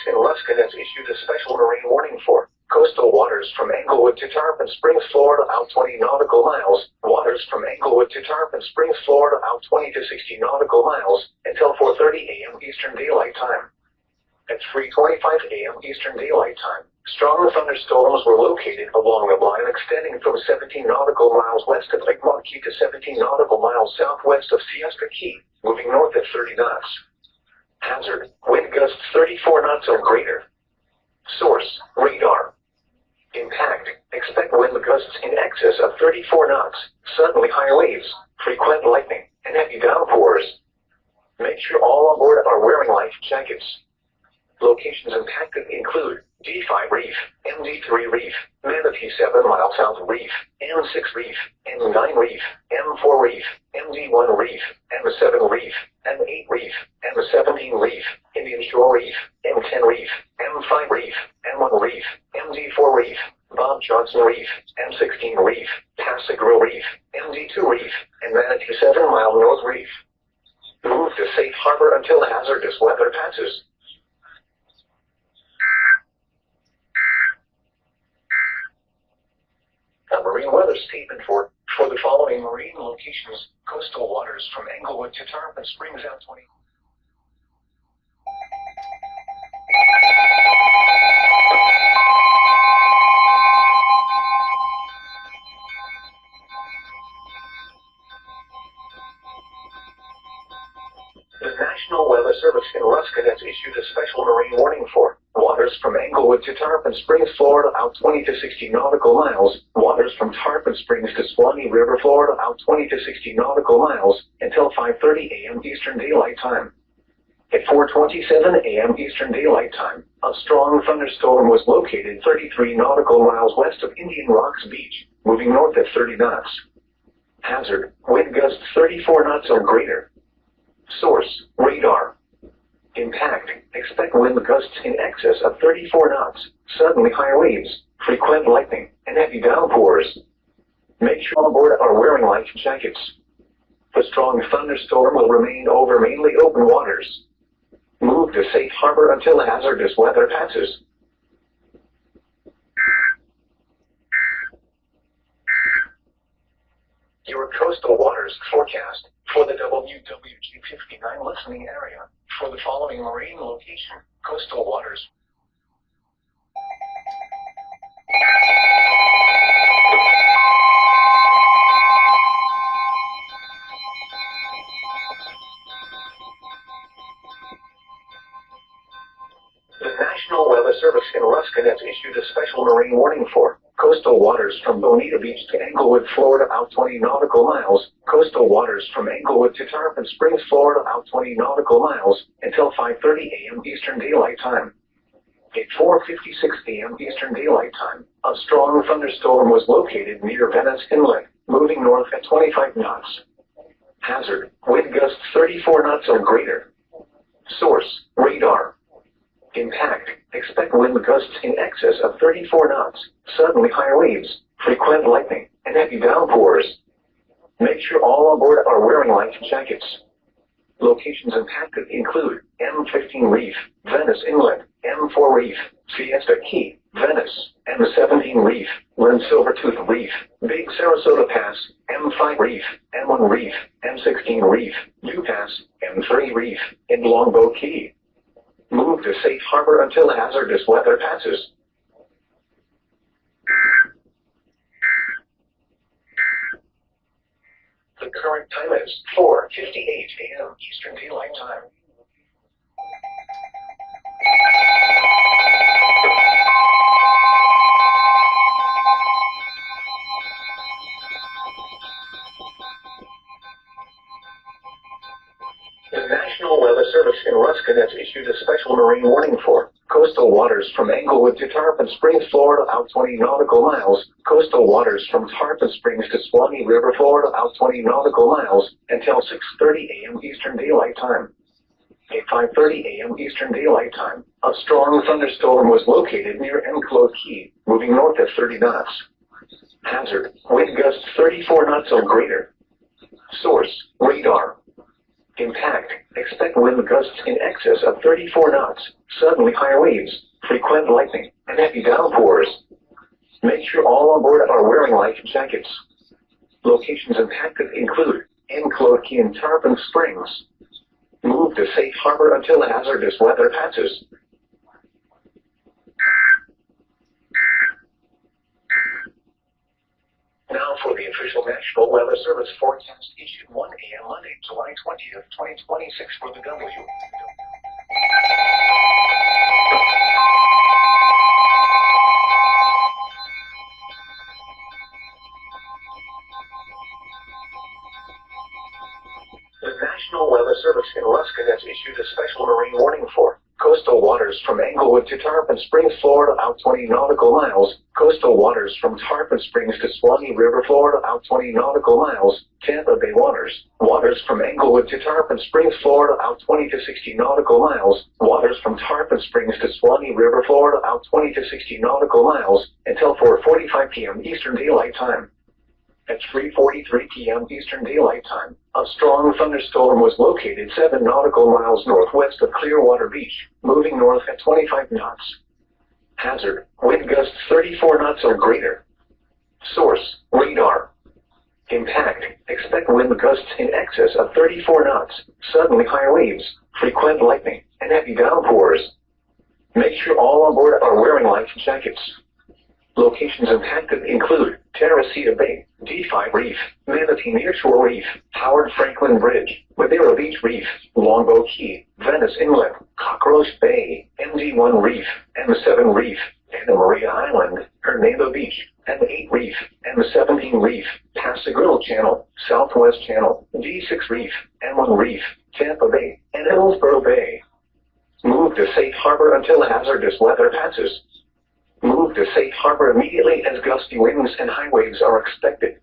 in Ruskin has issued a special marine warning for coastal waters from Englewood to Tarpon Springs, Florida, out 20 nautical miles. Waters from Englewood to Tarpon Springs, Florida, out 20 to 60 nautical miles until 4:30 a.m. Eastern Daylight Time. At 3:25 a.m. Eastern Daylight Time, strong thunderstorms were located along the line extending from 17 nautical miles west of Lake Monkey to 17 nautical miles southwest of Siesta Key, moving north at 30 knots. Hazard, wind gusts 34 knots or greater. Source, radar. Impact, expect wind gusts in excess of 34 knots, suddenly high waves, frequent lightning, and heavy downpours. Make sure all on board are wearing life jackets. Locations impacted include D5 Reef, MD3 Reef, Manatee 7 Mile South Reef, M6 Reef, M9 Reef, M4 Reef, MD1 Reef, M7 Reef, M8 Reef, M17 Reef, Indian Shore Reef, M10 Reef, M5 Reef, M1 Reef, MD4 Reef, Bob Johnson Reef, M16 Reef, Passagrel Reef, MD2 Reef, and Manatee 7 Mile North Reef. Move to safe harbor until hazardous weather passes. A marine weather statement for the following marine locations: coastal waters from Englewood to Tarpon Springs, out 20. The National Weather Service in Ruskin has issued a special marine warning for waters from Englewood to Tarpon Springs, Florida, out 20 to 60 nautical miles. Waters from Tarpon Springs to Swanee River, Florida, out 20 to 60 nautical miles until 5:30 a.m. Eastern Daylight Time. At 4:27 a.m. Eastern Daylight Time, a strong thunderstorm was located 33 nautical miles west of Indian Rocks Beach, moving north at 30 knots. Hazard, wind gusts 34 knots or greater. Source, radar. Impact, expect wind gusts in excess of 34 knots, suddenly high waves, frequent lightning, and heavy downpours. Make sure on board are wearing life jackets. The strong thunderstorm will remain over mainly open waters. Move to safe harbor until hazardous weather passes. Your coastal waters forecast for the WWG-59 listening area for the following marine location: coastal waters. The National Weather Service in Ruskin has issued a special marine warning for coastal waters from Bonita Beach to Englewood, Florida, out 20 nautical miles. Coastal waters from Englewood to Tarpon Springs, Florida, out 20 nautical miles until 5:30 a.m. Eastern Daylight Time. At 4:56 a.m. Eastern Daylight Time, a strong thunderstorm was located near Venice Inlet, moving north at 25 knots. Hazard, wind gusts 34 knots or greater. Source, radar. Impact, expect wind gusts in excess of 34 knots, suddenly high waves, frequent lightning, and heavy downpours. Make sure all on board are wearing life jackets. Locations impacted include M15 Reef, Venice Inlet, M4 Reef, Siesta Key, Venice, M17 Reef, Lynn Silvertooth Reef, Big Sarasota Pass, M5 Reef, M1 Reef, M16 Reef, UPass, M3 Reef, and Longboat Key. Move to safe harbor until hazardous weather passes. The current time is 4:58 a.m. Eastern Daylight Time. The National Weather Service in Ruskin has issued a special marine warning for coastal waters from Englewood to Tarpon Springs, Florida, out 20 nautical miles. Coastal waters from Tarpon Springs to Swanee River, Florida, out 20 nautical miles until 6:30 a.m. Eastern Daylight Time. At 5:30 a.m. Eastern Daylight Time, a strong thunderstorm was located near Enclosed Key, moving north at 30 knots. Hazard, wind gusts 34 knots or greater. Source, radar. Impact. Expect wind gusts in excess of 34 knots, suddenly high waves, frequent lightning, and heavy downpours. Make sure all on board are wearing life jackets. Locations impacted include Enclosed in Tarpon Springs. Move to safe harbor until the hazardous weather passes. Now for the official National Weather Service forecast issued 1 a.m. Monday, July 20th, 2026 for the W. The National Weather Service in Ruskin has issued a special marine warning for coastal waters from Englewood to Tarpon Springs, Florida, out 20 nautical miles. Coastal waters from Tarpon Springs to Swanee River, Florida, out 20 nautical miles. Tampa Bay waters. Waters from Englewood to Tarpon Springs, Florida, out 20 to 60 nautical miles. Waters from Tarpon Springs to Swanee River, Florida, out 20 to 60 nautical miles until 4:45 p.m. Eastern Daylight Time. At 3:43 p.m. Eastern Daylight Time, a strong thunderstorm was located 7 nautical miles northwest of Clearwater Beach, moving north at 25 knots. Hazard, wind gusts 34 knots or greater. Source, radar. Impact, expect wind gusts in excess of 34 knots, suddenly high waves, frequent lightning, and heavy downpours. Make sure all on board are wearing life jackets. Locations impacted include Teresita Bay, D5 Reef, Manatee Nearshore Reef, Howard Franklin Bridge, Madeira Beach Reef, Longboat Key, Venice Inlet, Cockroach Bay, MD1 Reef, M7 Reef, Anna Maria Island, Hernando Beach, M8 Reef, M17 Reef, Pascagoula Channel, Southwest Channel, D6 Reef, M1 Reef, Tampa Bay, and Hillsborough Bay. Move to safe harbor until hazardous weather passes. Move to safe harbor immediately as gusty winds and high waves are expected.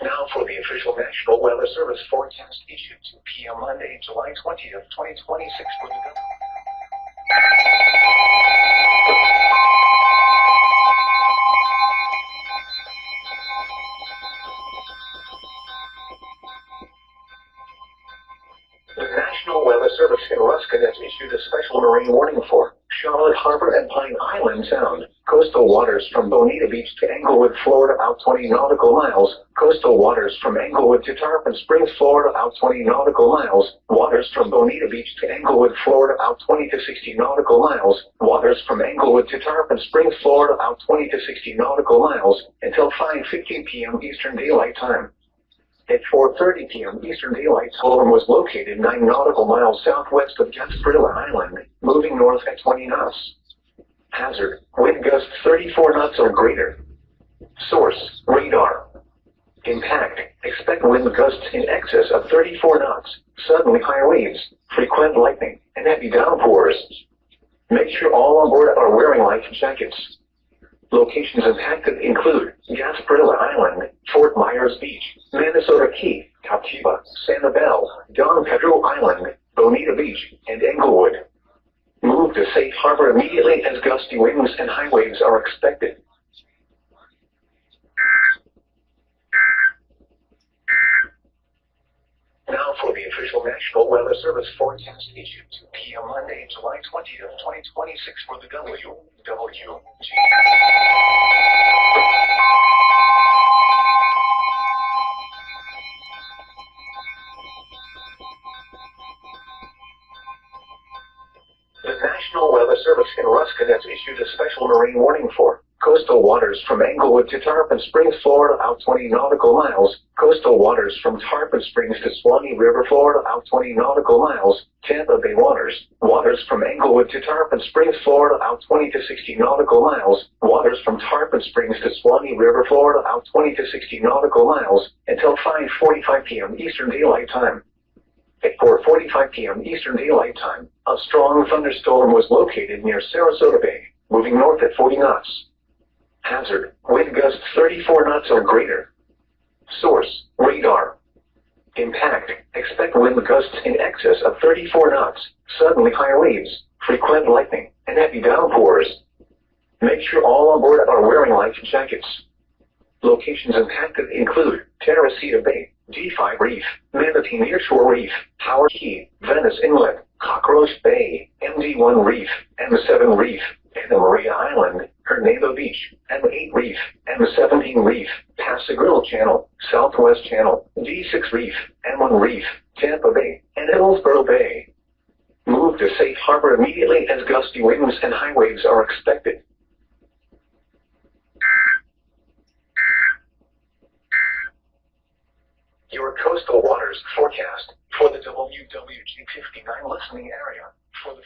Now for the official National Weather Service forecast issued 2 p.m. Monday, July 20th, 2026 for the W. The National Weather Service in Ruskin has issued a special marine warning for Charlotte Harbor and Pine Island Sound. Coastal waters from Bonita Beach to Englewood, Florida, out 20 nautical miles. Coastal waters from Englewood to Tarpon Springs, Florida, out 20 nautical miles. Waters from Bonita Beach to Englewood, Florida, out 20 to 60 nautical miles. Waters from Englewood to Tarpon Springs, Florida, out 20 to 60 nautical miles until 5:15 p.m. Eastern Daylight Time. At 4:30 p.m. Eastern Daylight Time was located 9 nautical miles southwest of Gasparilla Island, moving north at 20 knots. Hazard, wind gusts 34 knots or greater. Source, radar. Impact, expect wind gusts in excess of 34 knots, suddenly high waves, frequent lightning, and heavy downpours. Make sure all on board are wearing life jackets. Locations impacted include Gasparilla Island, Fort Myers Beach, Minnesota Key, Captiva, Sanibel, Don Pedro Island, Bonita Beach, and Englewood. Move to safe harbor immediately as gusty winds and high waves are expected. Now for the official National Weather Service forecast issued 2 p.m. Monday, July 20th, 2026 for the WWG. The National Weather Service in Ruskin has issued a special marine warning for coastal waters from Englewood to Tarpon Springs, Florida, out 20 nautical miles. Coastal waters from Tarpon Springs to Swanee River, Florida, out 20 nautical miles. Tampa Bay waters. Waters from Englewood to Tarpon Springs, Florida, out 20 to 60 nautical miles. Waters from Tarpon Springs to Swanee River, Florida, out 20 to 60 nautical miles until 5:45 p.m. Eastern Daylight Time. At 4:45 p.m. Eastern Daylight Time, a strong thunderstorm was located near Sarasota Bay, moving north at 40 knots. Hazard, wind gusts 34 knots or greater. Source, radar. Impact, expect wind gusts in excess of 34 knots, suddenly high waves, frequent lightning, and heavy downpours. Make sure all on board are wearing life jackets. Locations impacted include Teresita Bay, D5 Reef, Manatee Nearshore Reef, Howard Key, Venice Inlet, Cockroach Bay, MD1 Reef, M7 Reef, Anna Maria Island, Hernando Beach, M8 Reef, M17 Reef, Pascagoula Channel, Southwest Channel, D6 Reef, M1 Reef, Tampa Bay, and Hillsborough Bay. Move to safe harbor immediately as gusty winds and high waves are expected. Your coastal waters forecast for the WWG59 listening area for the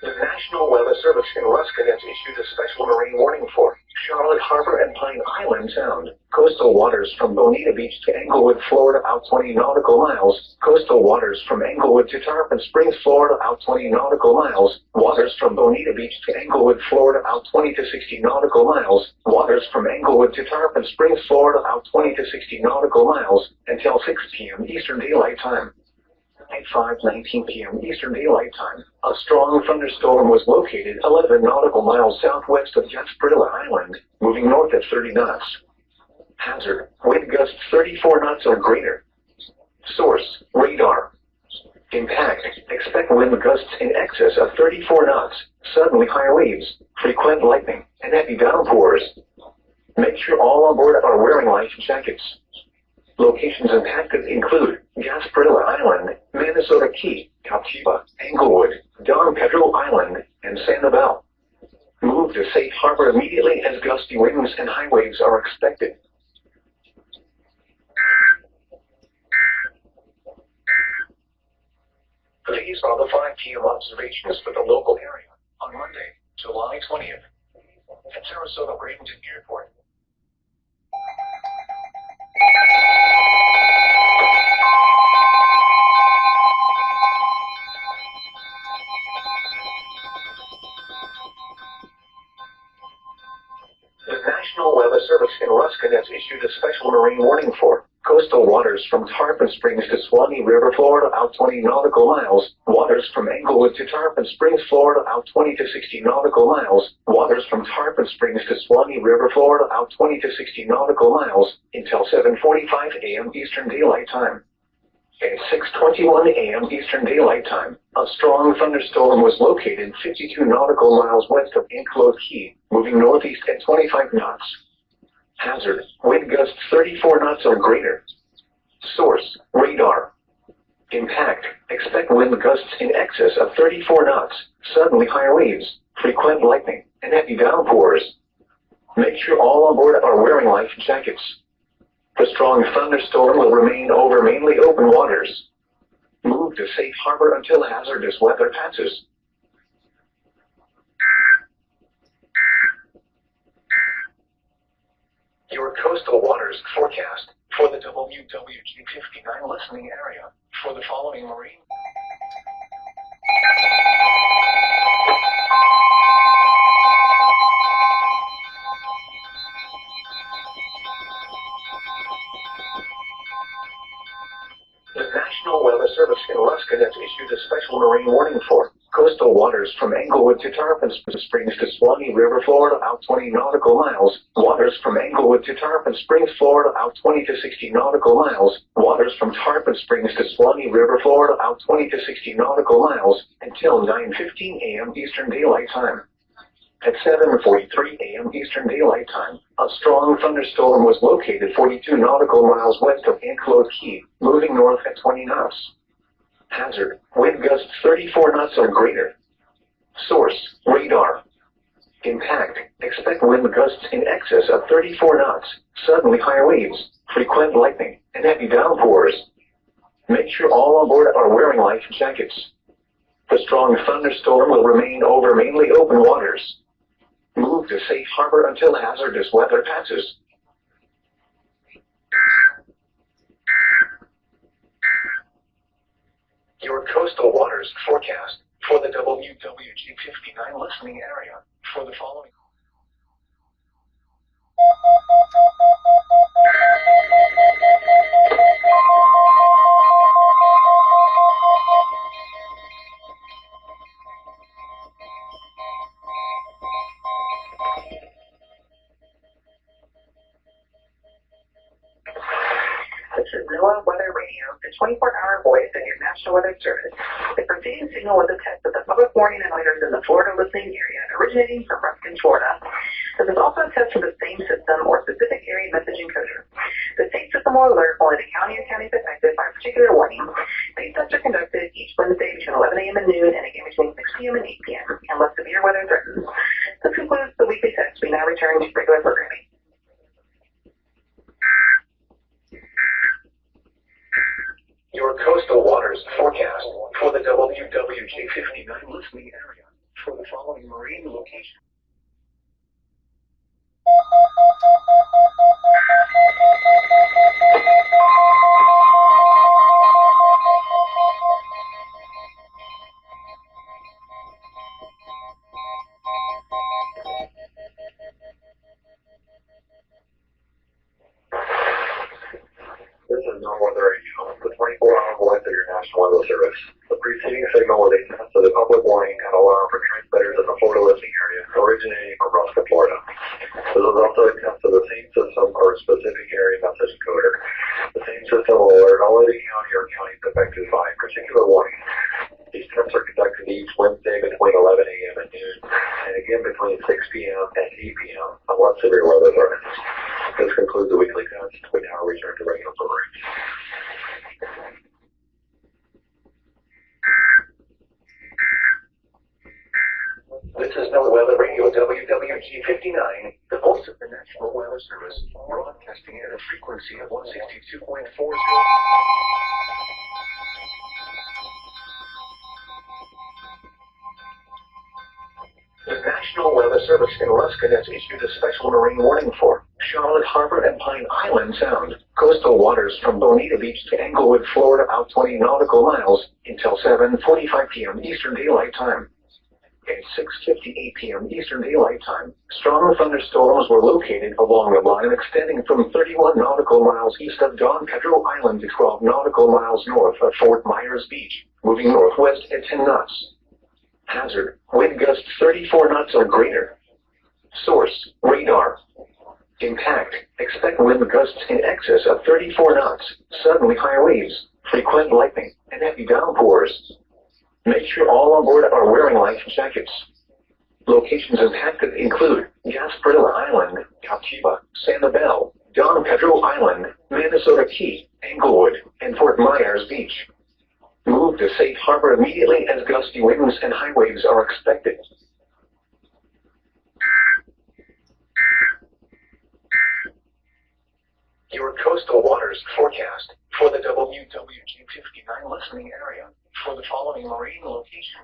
The National Weather Service in Ruskin has issued a special marine warning for Charlotte Harbor and Pine Island Sound. Coastal waters from Bonita Beach to Englewood, Florida, out 20 nautical miles. Coastal waters from Englewood to Tarpon Springs, Florida, out 20 nautical miles. Waters from Bonita Beach to Englewood, Florida, out 20 to 60 nautical miles. Waters from Englewood to Tarpon Springs, Florida, out 20 to 60 nautical miles until 6 p.m. Eastern Daylight Time. At 5:19 p.m. Eastern Daylight Time, a strong thunderstorm was located 11 nautical miles southwest of Gasparilla Island, moving north at 30 knots. Hazard: wind gusts 34 knots or greater. Source: radar. Impact: expect wind gusts in excess of 34 knots, suddenly high waves, frequent lightning, and heavy downpours. Make sure all on board are wearing life jackets. Locations impacted include Gasparilla Island, Minnesota Key, Captiva, Englewood, Don Pedro Island, and Sanibel. Move to safe harbor immediately as gusty winds and high waves are expected. These are the 5 p.m. observations for the local area on Monday, July 20th. At Sarasota Bradenton Airport. The National Weather Service in Ruskin has issued a special marine warning for coastal waters from Tarpon Springs to Swanee River, Florida, out 20 nautical miles. Waters from Englewood to Tarpon Springs, Florida, out 20 to 60 nautical miles. Waters from Tarpon Springs to Swanee River, Florida, out 20 to 60 nautical miles until 7:45 a.m. Eastern Daylight Time. At 6:21 a.m. Eastern Daylight Time, a strong thunderstorm was located 52 nautical miles west of Enclosed Key, moving northeast at 25 knots. Hazard: wind gusts 34 knots or greater. Source: radar. Impact: expect wind gusts in excess of 34 knots, suddenly high waves, frequent lightning, and heavy downpours. Make sure all on board are wearing life jackets. The strong thunderstorm will remain over mainly open waters. Move to safe harbor until hazardous weather passes. Your coastal waters forecast for the WWG59 listening area for the following marine. The National Weather Service in Ruskin has issued a special marine warning for coastal waters from Englewood to Tarpon Springs to Swanee River, Florida, out 20 nautical miles. Waters from Englewood to Tarpon Springs, Florida, out 20 to 60 nautical miles. Waters from Tarpon Springs to Swanee River, Florida, out 20 to 60 nautical miles until 9:15 a.m. Eastern Daylight Time. At 7:43 a.m. Eastern Daylight Time, a strong thunderstorm was located 42 nautical miles west of Enclosed Key, moving north at 20 knots. Hazard: wind gusts 34 knots or greater. Source: radar. Impact: expect wind gusts in excess of 34 knots, suddenly high waves, frequent lightning, and heavy downpours. Make sure all on board are wearing life jackets. The strong thunderstorm will remain over mainly open waters. Move to safe harbor until hazardous weather passes. Your coastal waters forecast for the WWG59 listening area for the following. is NOAA Weather Radio, the 24-hour voice of your National Weather Service. The preceding signal was a test of the public warning emitters in the Florida listening area originating from Ruskin, Florida. This is also a test for the same system or specific area message encoder. The same system will alert only the county or counties affected by a particular warning. These tests are conducted each Wednesday between 11 a.m. and noon and again between 6 p.m. and 8 p.m. unless severe weather threatens. This concludes the weekly test. We now return to regular programming. Your coastal waters forecast for the WWJ59 listening area for the following marine location. This is no weather radio, the 24-hour voice of your National Weather Service. The preceding signal was a test of the public warning and alarm for transmitters in the Florida listening area originating from Ruskin, Florida. This is also a test of the same system or specific area message encoder. The same system will alert all of the county or counties affected by a particular warning. These tests are conducted each Wednesday between 11 a.m. and noon, and again between 6 p.m. and 8 p.m. unless severe weather threatens. This concludes the weekly test. We now return to regular programs. This is No Weather Radio WWG59, the voice of the National Weather Service, broadcasting at a frequency of 162.40. The National Weather Service in Ruskin has issued a special marine warning for Charlotte Harbor and Pine Island Sound, coastal waters from Bonita Beach to Englewood, Florida, out 20 nautical miles until 7:45 p.m. Eastern Daylight Time. At 6:58 p.m. Eastern Daylight Time, strong thunderstorms were located along the line extending from 31 nautical miles east of Don Pedro Island to 12 nautical miles north of Fort Myers Beach, moving northwest at 10 knots. Hazard, wind gusts 34 knots or greater. Source, radar. Impact, expect wind gusts in excess of 34 knots, suddenly high waves, frequent lightning, and heavy downpours. Make sure all on board are wearing life jackets. Locations impacted include Gasparilla Island, Captiva, Sanibel, Don Pedro Island, Minnesota Key, Englewood, and Fort Myers Beach. Move to safe harbor immediately as gusty winds and high waves are expected. Your coastal waters forecast for the WWG59 listening area for the following marine location.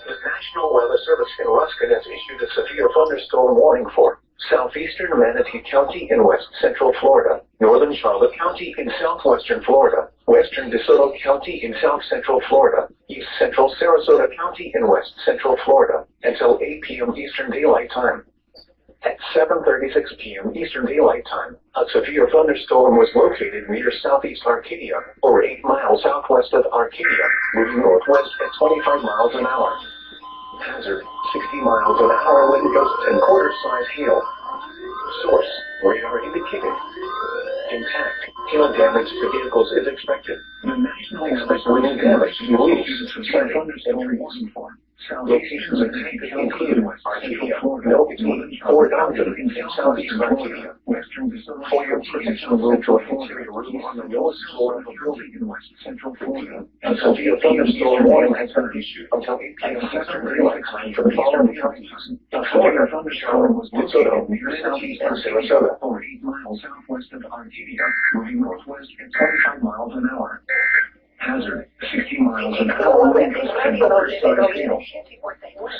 The National Weather Service in Ruskin has issued a severe thunderstorm warning for southeastern Manatee County in west central Florida, northern Charlotte County in southwestern Florida, western DeSoto County in south central Florida, east central Sarasota County in west central Florida, until 8 p.m. Eastern Daylight Time. At 7:36 p.m. Eastern Daylight Time, a severe thunderstorm was located near southeast Arcadia, or 8 miles southwest of Arcadia, moving northwest at 25 miles an hour. Hazard, 60 miles an hour wind gusts and quarter-size hail. Source, radar indicated. Impact, hail damage to vehicles is expected. The National wind damage to roofs, thunderstorm warning for. Locations of include Arcadia, Milwaukee, Fort Ogden, and southeast Arcadia. For your protection, move to a hill-area roof on the lowest floor of a building in west central Florida. A severe thunderstorm warning has been issued until 8 p.m. Eastern Daylight Time for the following counties. The Florida thunderstorm was located near southeast and Sarasota, or 8 miles southwest of Arcadia, moving northwest at 25 miles an hour. Hazard, 60 miles an hour wind gusts and quarter-size hail.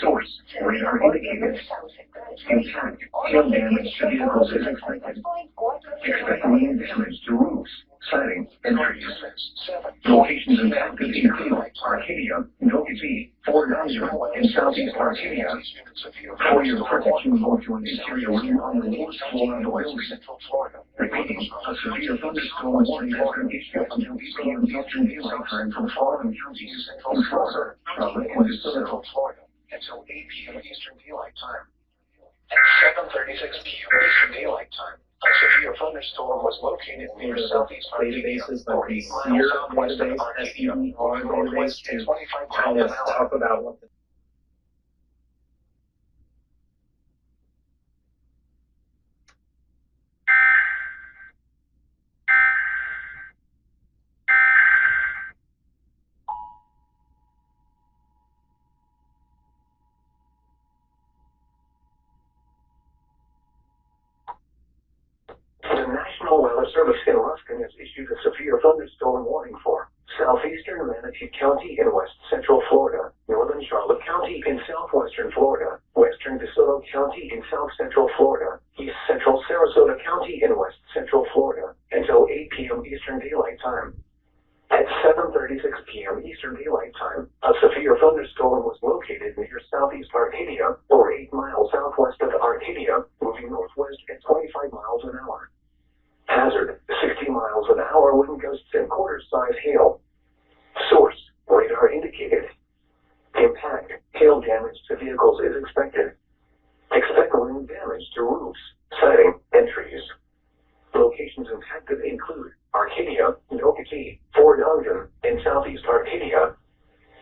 Source, radar indicated. Impact, hail damage to vehicles is expected. Expect wind damage to roofs, Sighting, entries, 7. Locations impacted include Arcadia, Nogazee, Fort Dodger, and Southeast Arcadia. For your protection, go to an interior room on the lowest floor of the building. Repeating, a severe thunderstorm warning has been issued until 8 p.m. Eastern Daylight Time for the following counties in Florida, Charlotte, and DeSoto. Until 8 p.m. Eastern Daylight Time. At 7:36 p.m. Eastern Daylight Time, a severe thunderstorm was located near southeast Arcadia, 40 miles southwest of Arcadia, northwest at 25 miles an hour. Talk about what the The National Weather Service in Ruskin has issued a severe thunderstorm warning for southeastern Manatee County in west central Florida, northern Charlotte County in southwestern Florida, western DeSoto County in south central Florida, east central Sarasota County in west central Florida, until 8 p.m. Eastern Daylight Time. At 7:36 p.m. Eastern Daylight Time, a severe thunderstorm was located near southeast Arcadia, or 8 miles southwest of Arcadia, moving northwest at 25 miles an hour. Hazard, 60 miles an hour wind gusts and quarter-size hail. Source, radar indicated. Impact, hail damage to vehicles is expected. Expect wind damage to roofs, siding, and trees. Locations impacted include Arcadia, Nogazee, Fort Ogden, and southeast Arcadia.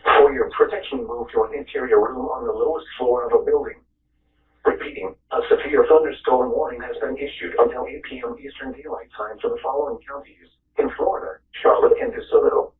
For your protection, move to an interior room on the lowest floor of a building. Repeating, a severe thunderstorm warning has been issued until 8 p.m. Eastern Daylight Time for the following counties in Florida, Charlotte, and DeSoto.